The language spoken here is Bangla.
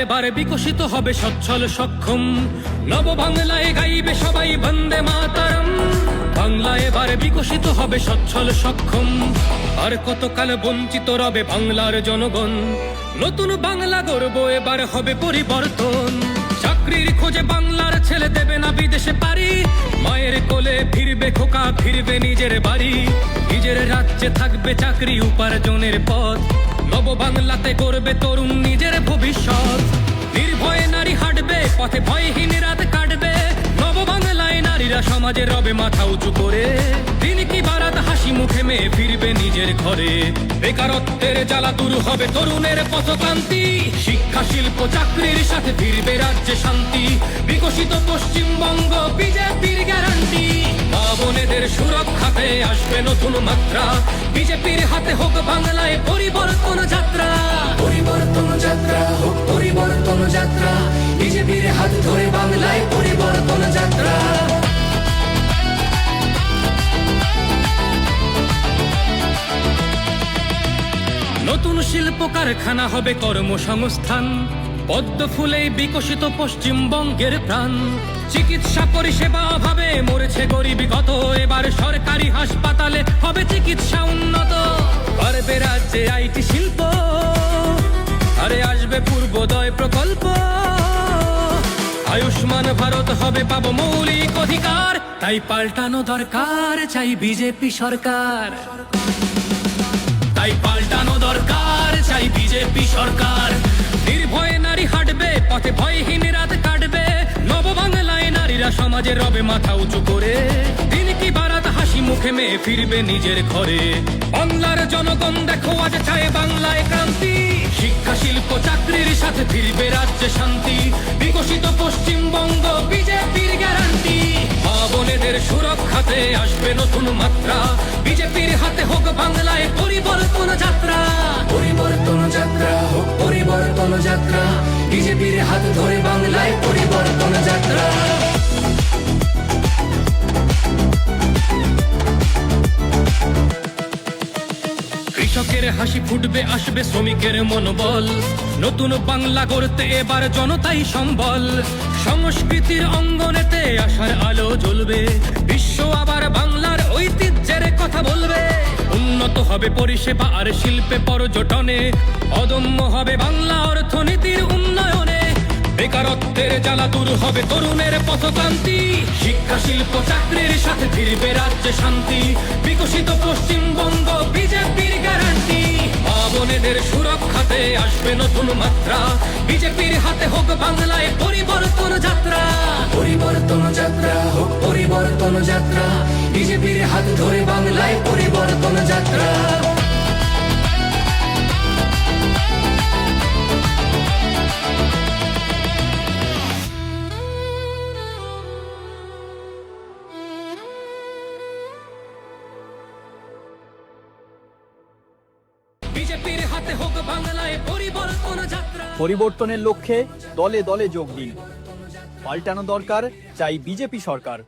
এবার বিকশিত হবে সচ্ছল সক্ষম, নব বাংলায় গাইবে সবাই বন্দে মাতরম। বাংলা এবার বিকশিত হবে সচ্ছল সক্ষম, আর কতকাল বঞ্চিত রবে বাংলার জনগণ। নতুন বাংলা গর্ব এবার হবে পরিবর্তন। চাকরির খোঁজে বাংলার ছেলে দেবে না বিদেশে পারি, মায়ের কোলে ফিরবে খোকা, ফিরবে নিজের বাড়ি। নিজের রাজ্যে থাকবে চাকরি উপার্জনের পথ, নব বাংলাতে করবে তরুণ নিজের ভবিষ্যৎ। নির্ভয়ে নারী হাঁটবে পথে, ভয়হীন রাত কাটবে। নব বাংলায় নারীরা সমাজে রবে মাথা উঁচু করে, দিন কি বারাত হাসি মুখে মেয়ে ফিরবে নিজের ঘরে। বেকারত্বের জ্বালা দূর হবে তরুণের পথক্রান্তি, শিক্ষা শিল্প চাকরির সাথে ফিরবে রাজ্যে শান্তি। বিকশিত পশ্চিমবঙ্গ বিজেপির গ্যারান্টি, মা বোনেদের সুরক্ষাতে আসবে নতুন মাত্রা। বিজেপির হাতে হোক বাংলায় পরিবর্তন যাত্রা, পরিবর্তন যাত্রা হোক পরিবর্তন যাত্রা, বিজেপির হাত ধরে বাংলায় পরিবর্তন যাত্রা। নতুন শিল্প কারখানা হবে কর্মসংস্থান, পদ্ম ফুলেই বিকশিত পশ্চিমবঙ্গের প্রাণ। চিকিৎসা পরিষেবা অভাবে মরেছে গরিবী কত, এবার সরকারি হাসপাতালে হবে চিকিৎসা উন্নত। পারবে রাজ্যে আইটি শিল্প, আরে আসবে পূর্বোদয় প্রকল্প। আয়ুষ্মান ভারত হবে পাবো মৌলিক অধিকার, তাই পাল্টানো দরকার চাই বিজেপি সরকার। তাই পাল্টানো দরকার চাই বিজেপি সরকার। নির্ভয়ে নারী হাঁটবে পথে, ভয়হীন রাত কাটবে। নব বাংলায় নারীরা সমাজে রবে মাথা উঁচু করে, দিন কি বারাত হাসি মুখে মেয়ে ফিরবে নিজের ঘরে। বাংলার জনগণ দেখো আজ চায় বাংলায় ক্রান্তি, শিক্ষা শিল্প চাকরির সাথে ফিরবে রাজ্যে শান্তি। বিকশিত পশ্চিমবঙ্গ বিজেপির গ্যারান্টি, মা বোনেদের সুরক্ষাতে আসবে নতুন মাত্রা। বিজেপির হাতে হোক বাংলায় পরিবর্তন যাত্রা, পরিবর্তন যাত্রা হোক পরিবর্তন যাত্রা, বিজেপির হাত ধরে বাংলায় পরিবর্তন যাত্রা। কৃষকের হাসি ফুটবে, আসবে শ্রমিকের মনোবল। নতুন বাংলা গড়তে এবার জনতাই সম্বল। সংস্কৃতির অঙ্গনেতে আশার আলো জ্বলবে, বিশ্ব আবার বাংলার ঐতিহ্যের কথা বলবে। উন্নত হবে পরিষেবা আর শিল্পে পর্যটনে, অদম্য হবে বাংলা অর্থনীতির উন্নয়নে। বেকারত্বের জ্বালা দূর হবে তরুণের পথক্রান্তি, শিক্ষা শিল্প চাকরির সাথে ফিরবে রাজ্যে শান্তি। বিকশিত পশ্চিমবঙ্গ বিজেপির গ্যারান্টি, মা বোনেদের সুরক্ষাতে আসবে নতুন মাত্রা। বিজেপির হাতে হোক বাংলায় পরিবর্তন যাত্রা, পরিবর্তন যাত্রা হোক পরিবর্তন যাত্রা, বিজেপির হাত ধরে বাংলায় পরিবর্তন যাত্রা। বিজেপির হাতে হোক বাংলায় পরিবর্তন যাত্রা। পরিবর্তনের লক্ষ্যে দলে দলে যোগ দিন। পাল্টানো দরকার চাই বিজেপি সরকার।